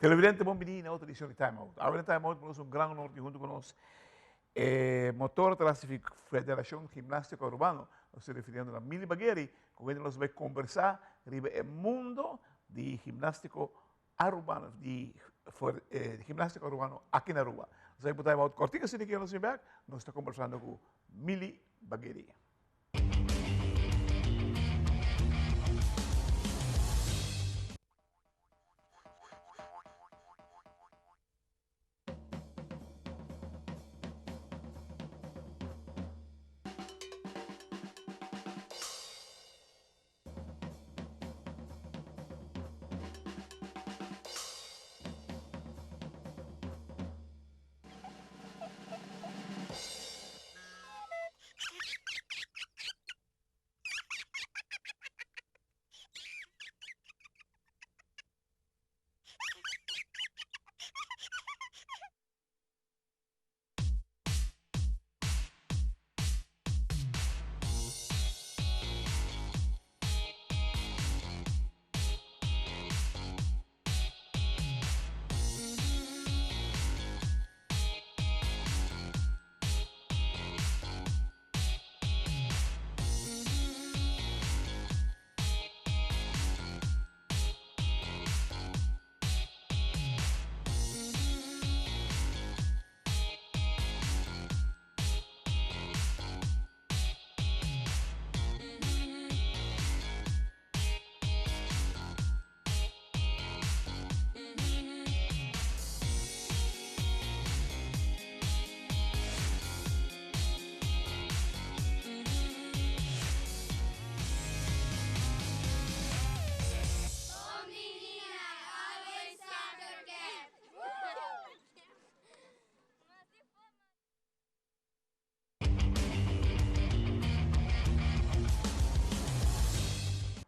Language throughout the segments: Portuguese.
Televidente, bom menino, outra edição de Time Out. Agora em Time Out, nós um grande honor junto conosco. Motor da Federação Gimnástica Urbano, nós se referindo a Mili Bagheri, com quem nós vamos conversar sobre o mundo de ginástica urbano, de ginástica urbano aqui na Aruba. Nós vamos Time Out cortinho, assim que nós vamos nós estamos conversando com Mili Bagheri.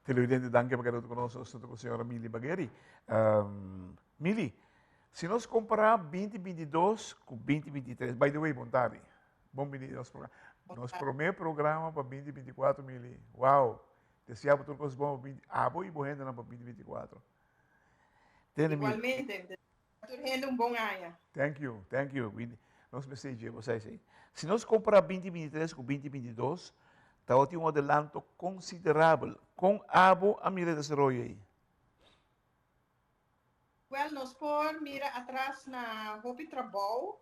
Televidente, danke per aver conosciuto la signora Mili Bagheri. Mili, se nós comparar 2022 com 2023, by the way, Montari, bom menino nosso programa. Nosso primeiro programa para 2024, Mili. Uau! Desejamos tudo coisas boas para 2024. Ah, boa e boa renda para 2024. Igualmente, tendo um bom ano. Thank you. Nós mensagem vocês aí. Se nós comparar 2023 com 2022, está um adelanto considerável. Com abo a mira desenvolver aí. Well, nós por mira atrás na hopi trabalho,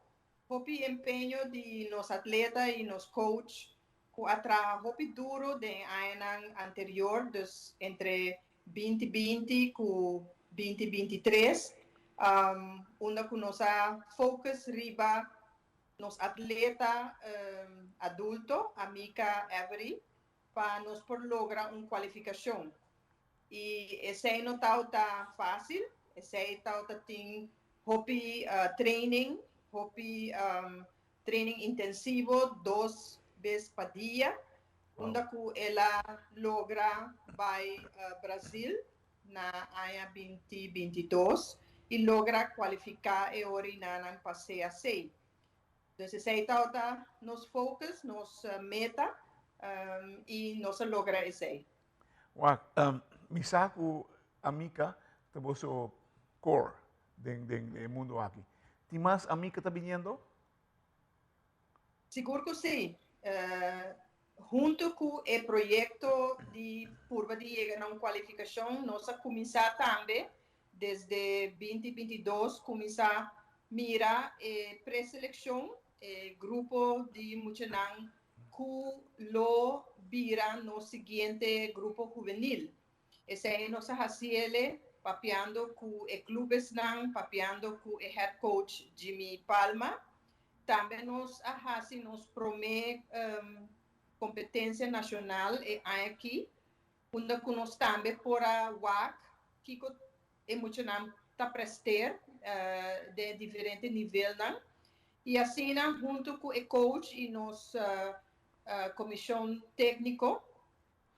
hopi empenho de nos atleta e nos coach, com atrás hopi duro de ano anterior, dus entre 2020 e 2023, onde que nós focus riba nos atleta adulto, amiga Avery, para nos por lograr uma qualificação. E esse não está fácil, esse tem hopi training, training intensivo 2 vezes por dia, onde ela logra vai Brasil na ano 2022 e logra qualificar e orinar para CAC. Então, esse está nos focus, nos meta, e nós logra esse. Misaku amiga temos o core do mundo aqui. Tem mais amiga tá vindo? Seguro que sim. Junto com o projeto de curva de chegar a uma qualificação, nós começar também desde 2022 começar a mirar pré-seleção, grupo de muchanan que lo vira no seguinte grupo juvenil. Esse é nossa raciele, papeando com o clubes nan, papeando com o head coach Jimmy Palma. Também nos promete competência nacional e aqui, onde nós também por a WAC, que é muito está prestar de diferente nível nan. E assim, junto com o coach e nossa comissão técnica,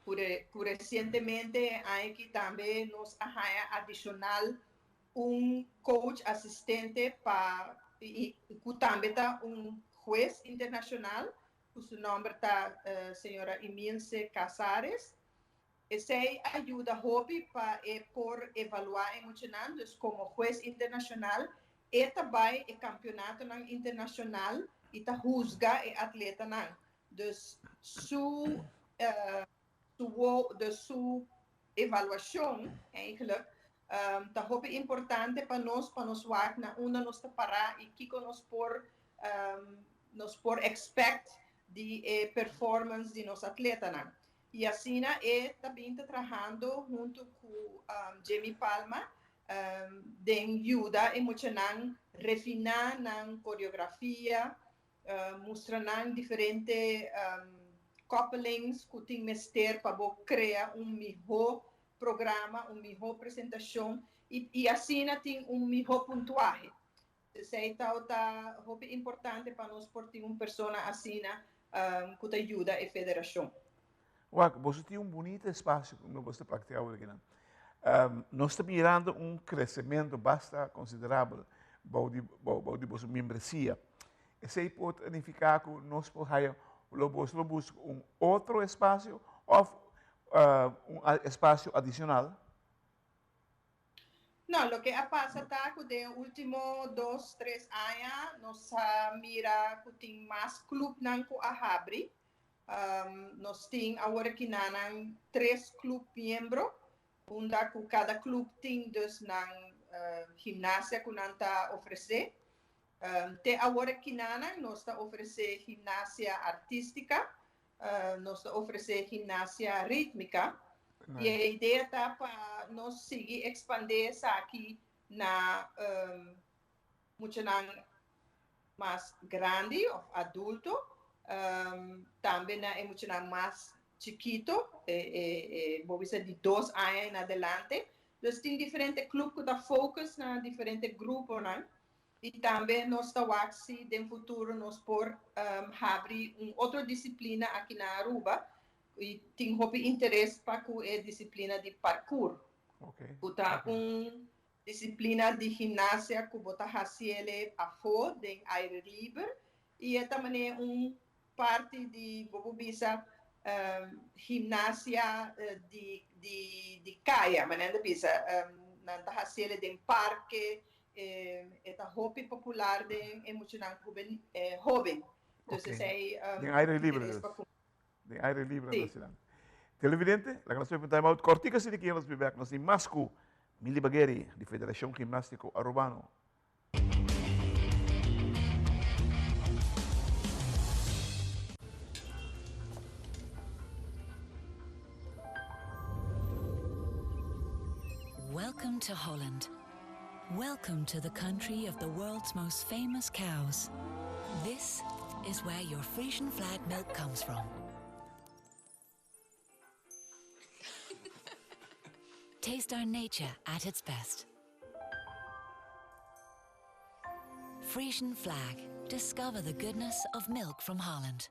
por recentemente, aqui também nos adicional coach assistente para e também está juez internacional, cujo nome está senhora Emilce Casares. Essa ajuda hobby para por evaluar emocional, dus como juez internacional, e também é campeonato internacional e tá juzga e atleta não. Dus sua evaluação, eigenlijk, tá hobby importante para nós work na una nos parar e que nos por expect de performance de nos atleta não. E assim, também está trabalhando junto com Jamie Palma, de ajuda emocional, refinar na coreografia, mostrando diferentes couplings que tem mestre para criar melhor programa, melhor apresentação, e assim tem melhor pontuagem. Isso é importante para nós, por ter uma pessoa assim que ajuda a federação. Você tem bonito espaço como você pratica aqui, né? Nós estamos mirando crescimento bastante considerável de vossa membresia. Isso aí pode significar que nós podemos buscar outro espaço ou espaço adicional? Não, o que passa está que de último 2, 3 anos nós mira que tem mais clube não que a abre. Nós temos agora que 3 clubes membros, onde cada clube tem dus na ginásio que nós está oferecer. Até agora que nós está oferecer ginásio artística, nós está oferecer ginásio rítmica. E a ideia está para nós seguir expandir isso aqui na muito mais grande, adulto, também na emocional mais chiquito, vou dizer de 2 anos em adelante. Então, tem diferentes clubes que estão focados na diferentes grupos, né? E também nós estamos aqui, no futuro, nós por abrir outra disciplina aqui na Aruba, e tem interesse para a disciplina de parkour. Okay. Disciplina de ginásio que você faz a fora, de aire livre, e é também parte de ginásio de caia, mas não bisa não faz de parque, é hobby popular de emocional jovem. Então, de aire livre. De aire livre na cidade. Televidente, la canción de Time Out, cortica si que nos vive nos Masco, Mili Bagheri, di Federación Gimnástico Urbano. Welcome to Holland. Welcome to the country of the world's most famous cows. This is where your Frisian flag milk comes from. Taste our nature at its best. Frisian flag. Discover the goodness of milk from Holland.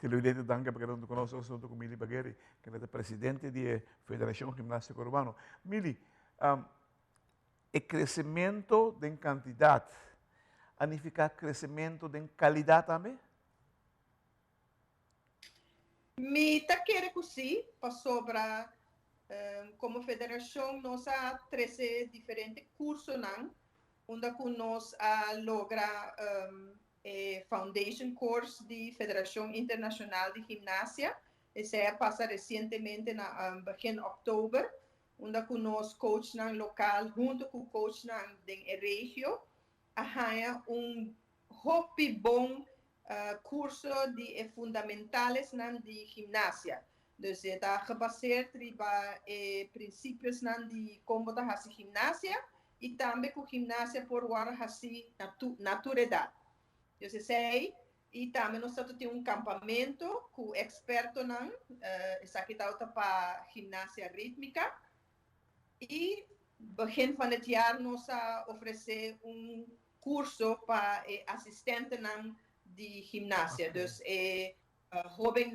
Televidente, danke per essere con noi, sono con Mili Bagheri, che è presidente della Federazione Gimnastica Urbano. Mili, il crescimento in quantità significa crescimento in qualità também? Mi taquere così, sopra come federazione nós ha 13 differenti corsi onde nós logra foundation course di Federazione Internazionale di Gimnasia e se passa recentemente na begin oktober onde nós coach local junto com coach den regio a hobby bom curso de fundamentales de gimnasia. Dus está gebaseerd op princípios de como fazer gimnasia e também com gimnasia por hora fazer naturalidade. Eu sei e também nós temos campamento com experto essa aqui está para gimnasia rítmica e begin van het jaar nós oferecer curso para assistente de gimnasia. Okay. Dus jovem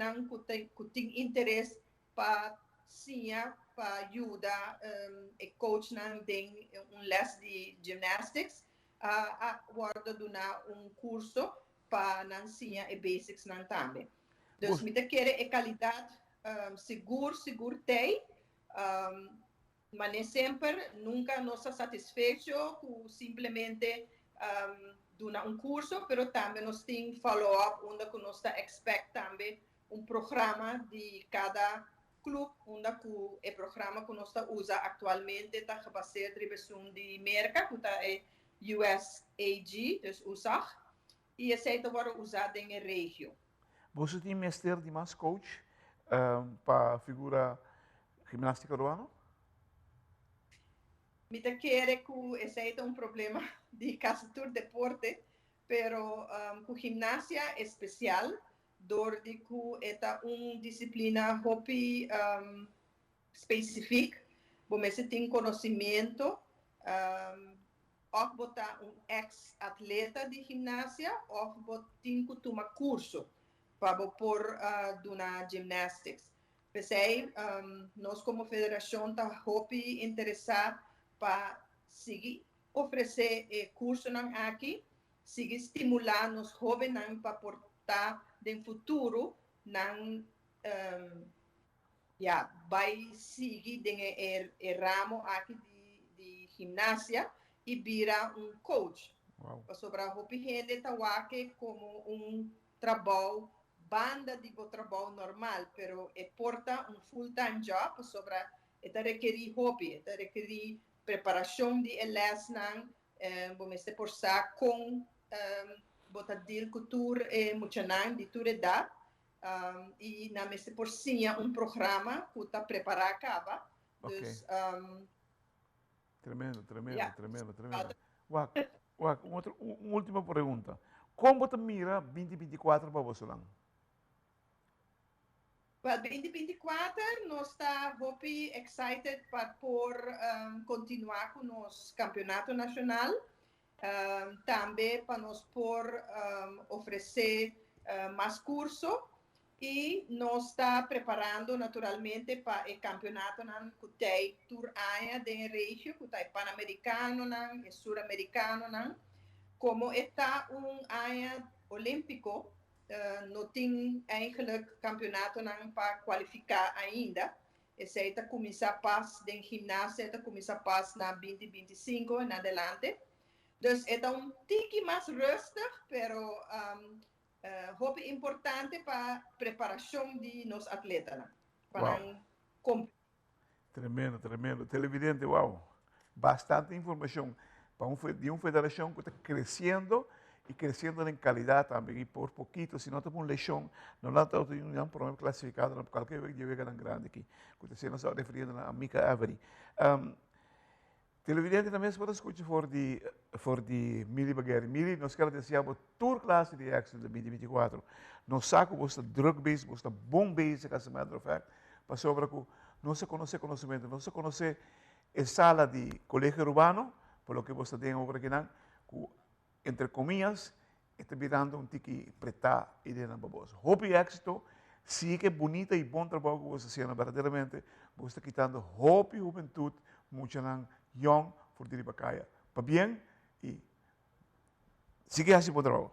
que tem interesse para sim, para ajudar coach tem les de gymnastics a guarda donar curso para ensinar e basics nan também. Então, Bus- me quer é qualidade seguro tem, mas nem sempre, nunca nos satisfeito com simplesmente dar curso, mas também nós temos follow-up, onde nós expect também programa de cada clube, onde o programa que nós usa atualmente está baseado na revisão de mercado, que é USAG, dus USA, e esse está agora usado em região. Você tem mestre de mais coach para a figura gimnástica urbana? Me quer que esse é problema de quase todo deporte, pero com ginástica especial, dor de que é disciplina hobby específica, você tem conhecimento, ou botar ex-atleta de ginástica, ou tem que tomar curso para pôr na gymnastics. Pensei, nós como federação está hobby interessado para seguir oferecer curso aqui, seguir estimular os jovens para portar no futuro, vai seguir o ramo aqui de ginástica e virar coach. Wow. Sobre a hobby gente está aqui como trabalho, banda de trabalho normal, pero porta full-time job sobre requerir hobby, requerir preparação de elas vamos forçar com botar deal cultura muito de toda idade e na mesa por sim programa que está preparar acaba. Okay. Dus, tremendo. Yeah. Uma última pergunta. Como você mira 2024 para você lá? Para 2024, nós estamos muito excited para continuar com o nosso campeonato nacional. Também para nós oferecer mais curso e nós estamos preparando naturalmente para o campeonato que tem tour área de região, que tem pan-americano e sul-americano. Como está área olímpico, não tem eigenlijk campeonato para qualificar ainda. Esse está começar a passar em ginástica, está começar a passar na 2025 em adelante. Então, é tique mais rustig, pero hobby importante para a preparação de nos atletas. Tremendo. Televidente, wow. Bastante informação de uma federação que está crescendo y creciendo en calidad también, y por poquito, si no tenemos una lesión, no la tenemos un problema clasificado, no cualquier vez lleve tan grande aquí, que usted nos está refiriendo a Mika Avery. Televidente também se pode escutar for de Mili Bagueri. Mili, nós queremos dizer a tour classe de Action de 2024. Nós saco você drug base, você bom base, as a matter of fact, para sobre que não se conhece conhecimento, não se conhece a sala de colégio urbano, por lo que você tem agora aqui, entre comillas, está virando tiki preta e de nambabos. Hobby éxito, sí que bonita y buen trabajo que você haciendo verdaderamente, você está quitando hobby juventud, mucho young, for diri bacaya. Pa bien, y sigue así por trabajo.